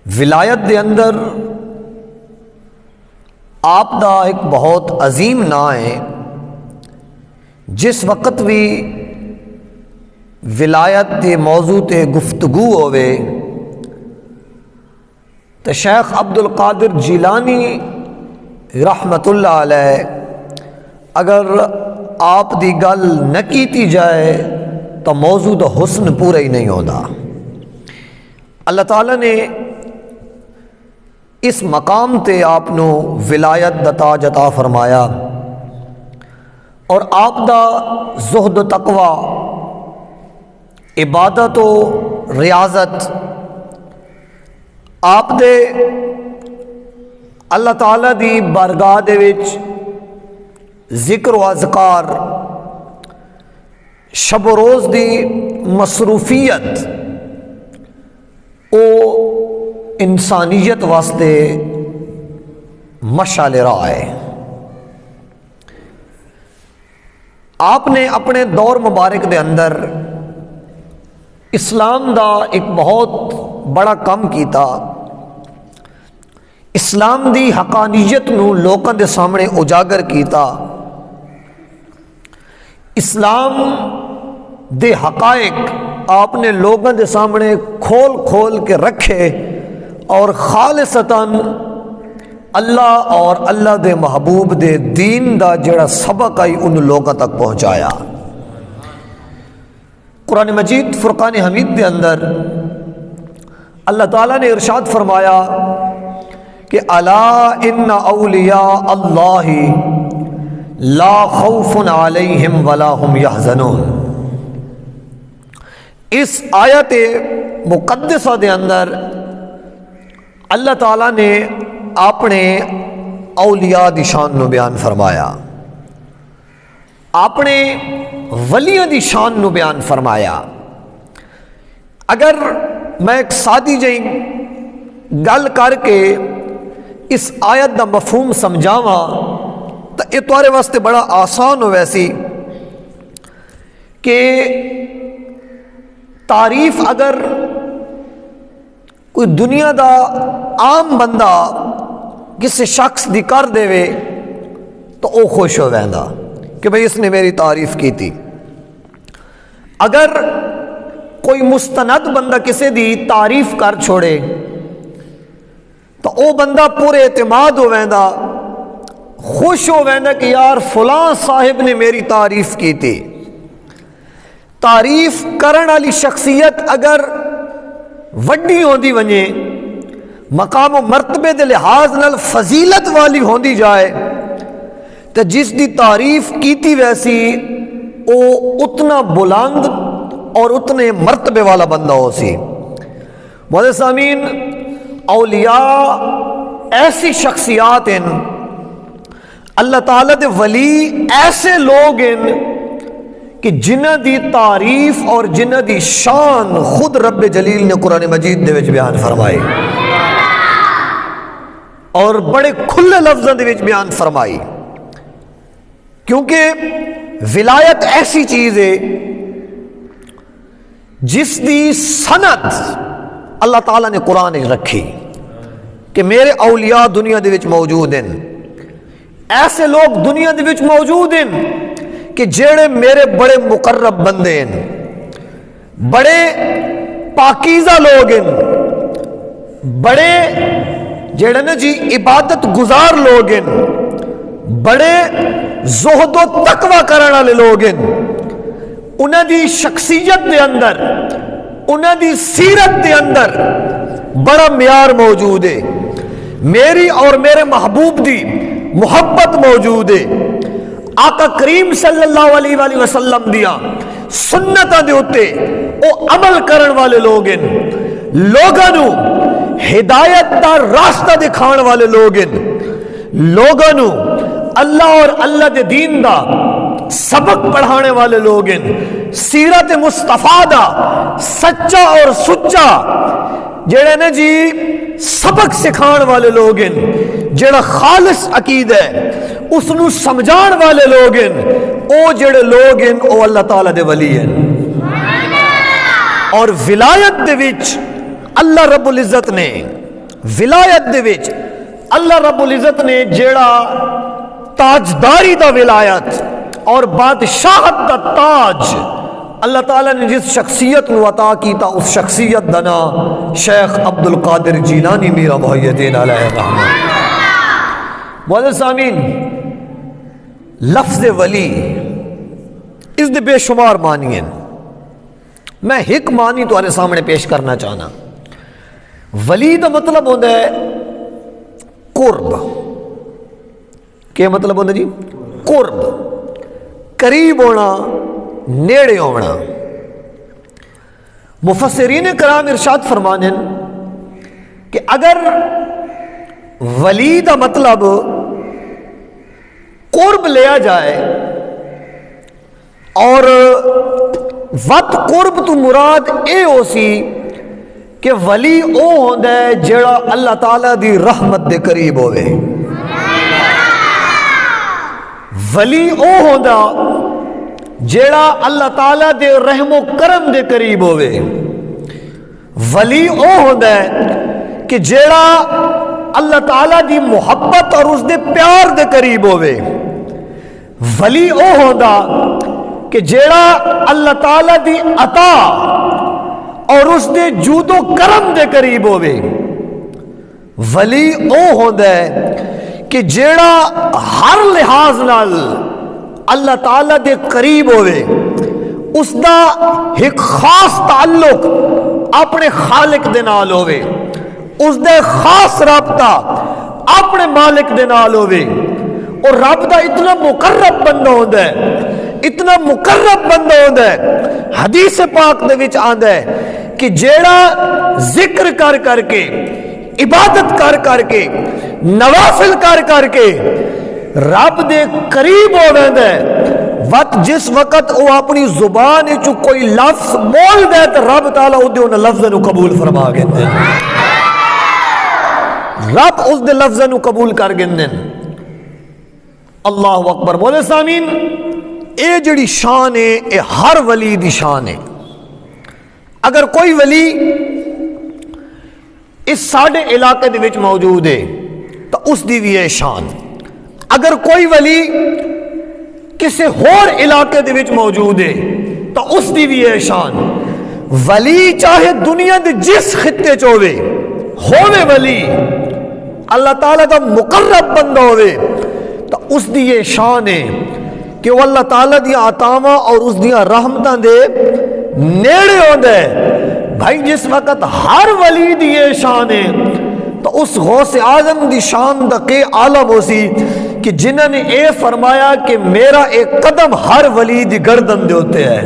ولایت دے اندر آپ دا ایک بہت عظیم نام ہے. جس وقت بھی ولایت دے موضوع تے گفتگو ہوئے تو شیخ عبد القادر جیلانی رحمت اللہ علیہ اگر آپ دی گل نہ کیتی جائے تو موضوع دا حسن پورا ہی نہیں ہوتا. اللہ تعالیٰ نے اس مقام تے آپ نو ولایت دا تاج عطا فرمایا اور آپ دا زہد و تقوی، عبادت و ریاضت آپ دے اللہ تعالیٰ دی بارگاہ دے وچ ذکر و اذکار، شب و روز دی مصروفیت او انسانیت واسطے مشعل راہ ہے. آپ نے اپنے دور مبارک دے اندر اسلام دا ایک بہت بڑا کام کیتا. اسلام دی حقانیت نو لوکاں دے سامنے اجاگر کیتا. اسلام دے حقائق آپ نے لوگوں دے سامنے کھول کھول کے رکھے اور خالصتاً اللہ اور اللہ دے محبوب دے دین دا جڑا سبق آئی ان لوگوں تک پہنچایا. قرآن مجید فرقان حمید دے اندر اللہ تعالیٰ نے ارشاد فرمایا کہ الا ان اولیاء اللہ لا خوف علیہم ولا هم یحزنون. اس آیت مقدسہ دے اندر اللہ تعالیٰ نے اپنے اولیاء دی شان نو بیان فرمایا، اپنے ولیوں دی شان نو بیان فرمایا. اگر میں ایک سادی جہی گل کر کے اس آیت دا مفہوم سمجھاواں تو یہ تمہارے واسطے بڑا آسان ہو ویسی کہ تعریف اگر کوئی دنیا دا عام بندہ کسی شخص دی کر دے تو وہ خوش ہو ویندا کہ بھئی اس نے میری تعریف کی تھی. اگر کوئی مستند بندہ کسی دی تعریف کر چھوڑے تو وہ بندہ پورے اعتماد ہو ویندا، خوش ہو ویندا کہ یار فلاں صاحب نے میری تعریف کی تھی. تعریف کرن والی شخصیت اگر وڈی ہوندی ونجے، مقام و مرتبے دے لحاظ نال فضیلت والی ہوندی جائے تو جس دی تعریف کیتی ویسی او اتنا بلند اور اتنے مرتبے والا بندہ ہو سی. معزز سامعین، اولیاء ایسی شخصیات ہیں، اللہ تعالیٰ دے ولی ایسے لوگ ہیں کہ جنہ دی تعریف اور جنہ دی شان خود رب جلیل نے قرآن مجید دے وچ بیان فرمائی اور بڑے کھلے لفظوں دے وچ بیان فرمائی. کیونکہ ولایت ایسی چیز ہے جس دی سند اللہ تعالیٰ نے قرآن وچ رکھی کہ میرے اولیاء دنیا دے وچ موجود ہیں. ایسے لوگ دنیا دے وچ موجود ہیں کہ جڑے میرے بڑے مقرب بندے ہیں، بڑے پاکیزہ لوگ ہیں، بڑے جڑے نا جی عبادت گزار لوگ ہیں، بڑے زہد و تقوی کرنے والے لوگ ہیں. انہاں دی شخصیت دے اندر، انہاں دی سیرت دے اندر بڑا معیار موجود ہے. میری اور میرے محبوب دی محبت موجود ہے. آقا کریم صلی اللہ علیہ وآلہ وسلم دیا سنتاں دے اتے او عمل کرن والے لوگ ہیں. لوگاں نو ہدایت دا راستہ دکھان والے لوگ ہیں. لوگاں نو اللہ اور اللہ دے دین دا سبق پڑھانے والے لوگ ہیں. سیرت مصطفیٰ دا سچا اور سچا جڑے نے جی سبق سکھان والے لوگ ہیں. جڑا خالص عقید ہے اس نو سمجھان والے لوگ ہیں. او جڑے لوگ ہیں او اللہ تعالیٰ دے ولی ہیں. اور ولایت دے وچ اللہ رب العزت نے ولایت دے وچ اللہ رب العزت نے جیڑا تاجداری دا ولایت اور بادشاہت دا تاج اللہ تعالیٰ نے جس شخصیت کو عطا کیتا اس شخصیت دا نام شیخ عبد القادر جیلانی میرا محی الدین علیہ الرحمہ۔ معزز سامعین، لفظ ولی اس دے بے شمار معنی ہیں، میں ایک معنی تمہارے سامنے پیش کرنا چاہنا۔ ولی دا مطلب ہوتا ہے قرب۔ کیا مطلب ہوتا جی؟ قرب، قریب ہونا، نیڑے ہونا۔ مفسرین کرام ارشاد فرمانے کہ اگر ولی دا مطلب قرب لیا جائے اور وقت قرب تو مراد اے ہو سی کہ ولی او ہوندا ہے جڑا اللہ تعالیٰ دی رحمت دے قریب ہوئے، ولی او ہوندا جیڑا اللہ تعالیٰ دے رحم و کرم دے قریب ہوئے، ولی او ہوندا ہے کہ جیڑا اللہ تعالیٰ دی محبت اور اس دے پیار دے قریب ہوئے، ولی او ہوندا کہ جیڑا اللہ تعالیٰ دی عطا اور اس دے جود و کرم دے قریب ہوئے، ولی او ہوندا ہے کہ جیڑا ہر لحاظ نال اللہ تعالیٰ دے قریب ہوئے، اس دا ایک خاص تعلق اپنے خالق دے نال ہوئے، اس دے خاص رابطہ اپنے مالک دے نال ہوئے، اور رب دا اتنا مقرب بندہ ہوتا ہے، اتنا مقرب بندہ ہوتا ہے، حدیث پاک دے وچ آندا ہے کہ جیڑا ذکر کر کر کے، عبادت کر کر کے، نوافل کر کر کے رب دے قریب ہو رہا ہے، جس وقت وہ اپنی زبان چ کوئی لفظ بول دے تو رب تعالیٰ ان لفظوں کو قبول فرما گے، رب اس دے لفظوں کو قبول کر گے۔ اللہ اکبر۔ بولے سامین، اے جڑی شان ہے اے ہر ولی دی شان ہے۔ اگر کوئی ولی اس ساڑھے علاقے دے وچ موجود ہے تو اس دی بھی ہے شان، اگر کوئی ولی کسی اور علاقے دے وچ موجود ہے تو اس دی بھی ہے شان۔ ولی چاہے دنیا دے جس خطے چوے ہوئے ولی اللہ تعالیٰ دا مقرب بندہ ہوئے تو اس دی یہ شان ہے کہ وہ اللہ تعالیٰ دی عطاواں اور اس دی رحمتاں دے نیڑے ہوندے ہے۔ بھائی جس وقت ہر ولی دی یہ شان ہے تو اس غوث اعظم دی شان دا کے عالم ہو سی کہ جنہوں نے اے فرمایا کہ میرا ایک قدم ہر ولی دی گردن دے ہوتے ہے۔